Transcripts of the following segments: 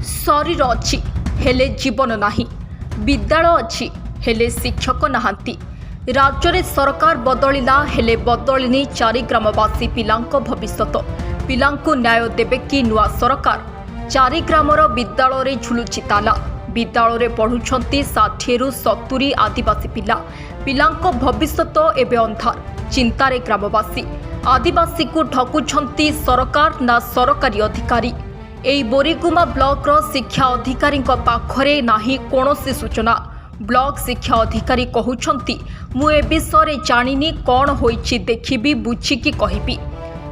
शरीर अच्छी हेले जीवन नाही, विद्यालय अच्छी हेले शिक्षक नहांती। राज्य में सरकार बदलिला हेले बदलिनी चारि ग्रामवासी पिलांको भविष्यत। पिलांको न्याय देबे कि नुआ सरकार? चारि ग्रामर विद्यालय झुलुची ताला। विद्यालय पढ़ुछंती 60 रु 70 आदिवासी पिला। पिलांको भविष्यत एबे अंधार। चिंतारे ग्रामवासी। आदिवासी को ठकुछंती सरकार ना सरकारी अधिकारी। एई बोरीगुमा ब्लॉक रो शिक्षा अधिकारी पाखरे नाही कोनोसी सूचना। ब्लॉक शिक्षा अधिकारी कहउछंती मु ए विषय जानिनी कौन होईछि देखिबी बुझिकी कहिबी।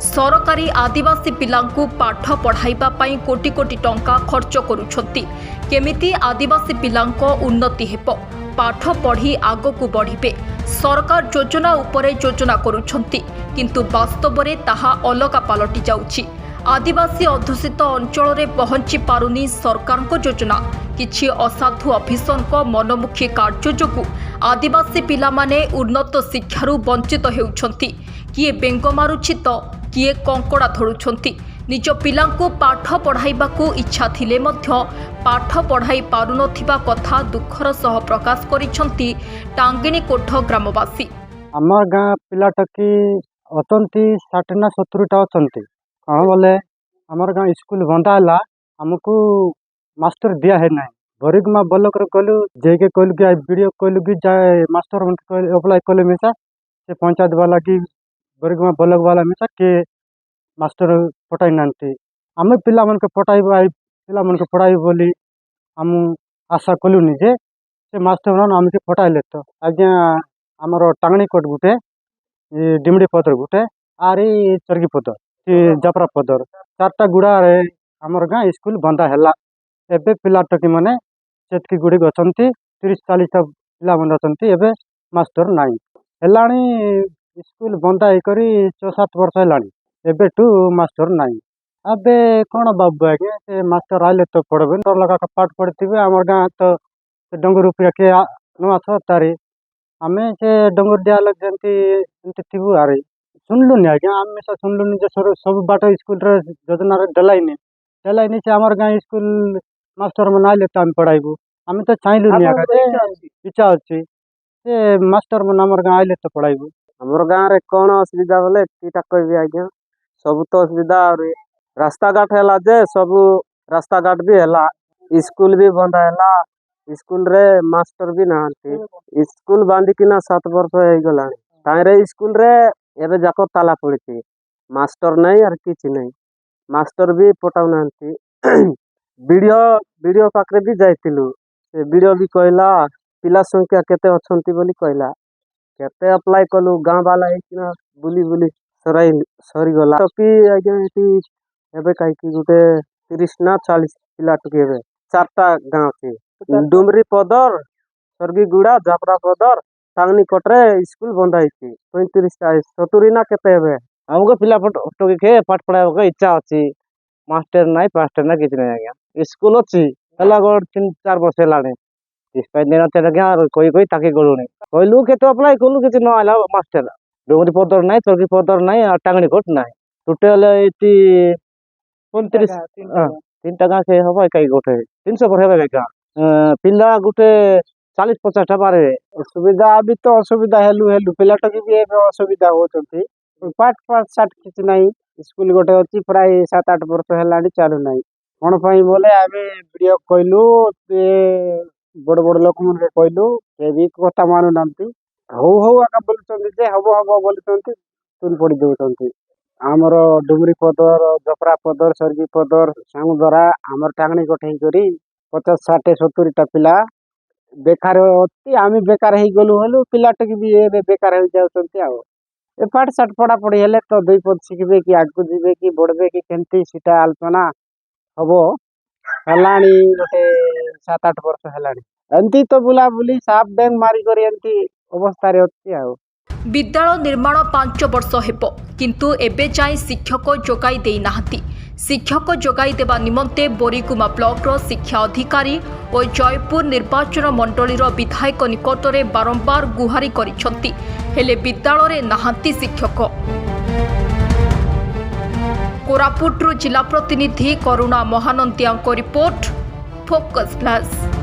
सरकारी आदिवासी पिलांकु पाठ पढ़ाइबा पई कोटी कोटी टंका खर्च करूछंती। केमिति आदिवासी पिलांको उन्नति हेबो, पाठ पढ़ी आगकु बढ़िबे। सरकार योजना उपरे योजना करूछंती किंतु वास्तव में ताहा अलगा पालटि जाउछि। आदिवासी अध्युषित अंचल में पहुंची पारुनी सरकार योजना। किछि असाधु अफिसर मनमुखी कार्य जोगु आदिवासी पिला माने उन्नत शिक्षारू वंचित हेउछंती। किए बेंग मारुछि तो किए कंकड़ा धरुछंती। निज पिलांको पाठ पढ़ाइबाकू इच्छा थिले मध्य पाठ पढ़ाई पारुनथिबा कथा दुखर सह प्रकाश करिछंती टांगिनी कोठ ग्रामवासी। हमर गाँ पिलाटकी अछंती 60 ना 70 टा अछंती। कौन बोले हमर गाँ स्कूल बंदा है हमको मास्टर दिया है नहीं। बोरीगुमा ब्लॉक रे कहलु जेके कहलु कि वीडियो कहलु कि जाए मास्टर मन अप्लाई कले मिसा से पंचायत वाला की बोरीगुमा ब्लॉक वाला मिसा के मास्टर पटाई नांती। आम पिला मन के पटाइबो आई पिला मन के पढ़ाई बोली हम आशा कलु नि जे से मास्टर मन हमके पटाई लेतो। आज्ञा हमर टांगणी कोट गुटे डिमडी पत्र गुटे आरी चरगी पत्र जपरा पदर 4टा गुड़ा रे हमर गाँ स्कूल बंदा है। एबे पिला टकी माने सेतकी गुड़ी अछंती 30-40 पिला मन अछंती। एबे मास्टर नाही हेलाणी स्कूल बंदा हे करी 6-7 वर्ष हेलाणी। एबे टू मास्टर नाही। अबे कोन बाबू आगे से मास्टर आले तो पढ़बे डर लगा का पाठ पढ़थिबे। हमर गाँ तो डंगर रुपया के नुआ छ तारी हमें से डंगर दिया लग जंती एंती थिबु आरे सुनलु नि आज्ञा आम से सुनलु नि जे सब बाट स्कूल रे योजना रे डलाइनी से हमर गाँ स्कूल मास्टर मन आइले तो हम पढ़ाइबु। हम तो चाहलु नि आगे इच्छा अछि से मास्टर मन हमर गाँ आइले तो पढ़ाइबु। हमर गाँ रे कोन असुविधा बोले टीटा कहबी आज्ञा सब तो असुविधा और रास्ता घाट हैला जे सब रास्ता घाट भी हैला। स्कूल भी बंद हैला। स्कूल रे मास्टर भी नहांती। स्कूल बांधी किना 7 वर्ष हो गलानी। तारे स्कूल रे एबे जाको ताला पड़ती मास्टर नहीं और किसी नहीं। मास्टर भी पटाऊ नांती। वीडियो पाखरे भी जाइतिलु से वीडियो भी कहला पिला संख्या केते अछंती बोली कहला केते अप्लाई कलु गाँ वाला है किना बुली बुली सरी गला तो कि आज्ञा एटी एबे काई कि गुटे 30 ना 40 पिला टके एबे 4टा गाँव छे डुमरी पदर सरगी गुड़ा जापरा पदर टांगनी कोटरे स्कूल बंद है 35-40 70 ना केते हेबे। हमको पिला टके के पाठ पढ़ाइबो के इच्छा अछि। मास्टर नाही पास्टर ना किछ नाही आज्ञा स्कूल अछि हला गो 3-4 वर्ष लाने इस पे देना ते गया कोई ताके गलु नहीं कहलु के तो अप्लाई कलु के न आला मास्टर डोगरी पदर नाही सरगी पदर नाही आ टांगनी कोट नाही टोटल एटी 29 3 टका से होबा कई गोटे 300 पर हेबे का पिला गुटे 40-50 टा बारे सुविधा अभी तो असुविधा हेलु पिला टकी भी असुविधा होचंती। पाठ साठ किछ नहीं स्कूल गोटे अछि प्राय 7-8 वर्ष हेलाडी चालू नहीं कोन पई बोले आबे वीडियो कहलु ते बड़ बड़ लोक मन के कहलु के भी कथा मानु नांती हो आका बोलचंती जे हबो बोलचंती तुन पड़ी देउचंती। हमर डुमरी पदर जपरा पदर सरगी पदर सांग द्वारा हमर टांगणी कोठे करी 50-60-70 टा पिला बेकार होती आमी बेकार ही गलु हलु पिला टकी भी ए बेकार हो जाउचंती। आ ए पाठ साठ पढ़ा पढ़ी हेले तो 2 पद शिखबे कि आगु जीवे कि बढ़बे कि केंती सीटा अल्पना हबो हलाणी गोटे 7-8 वर्ष हलाणी एंती तो बुला बुली साफ बैंक मारी करी एंती अवस्था रे होती। आ विद्यालय निर्माण 5 वर्ष हेबो किंतु एबे जाय शिक्षक जोगाई देई नाहंती। शिक्षक जोगाई देवा निमंते बोरीगुमा ब्लॉक रो शिक्षा अधिकारी और जयपुर निर्वाचन मंडली रो विधायक निकटरे बारंबार गुहारी करिसंती हेले विद्यालय रे नाहंती शिक्षक। कोरापुटरू जिला प्रतिनिधि करुणा महानंदिया रिपोर्ट ଫୋକସ୍ ପ୍ଲସ୍।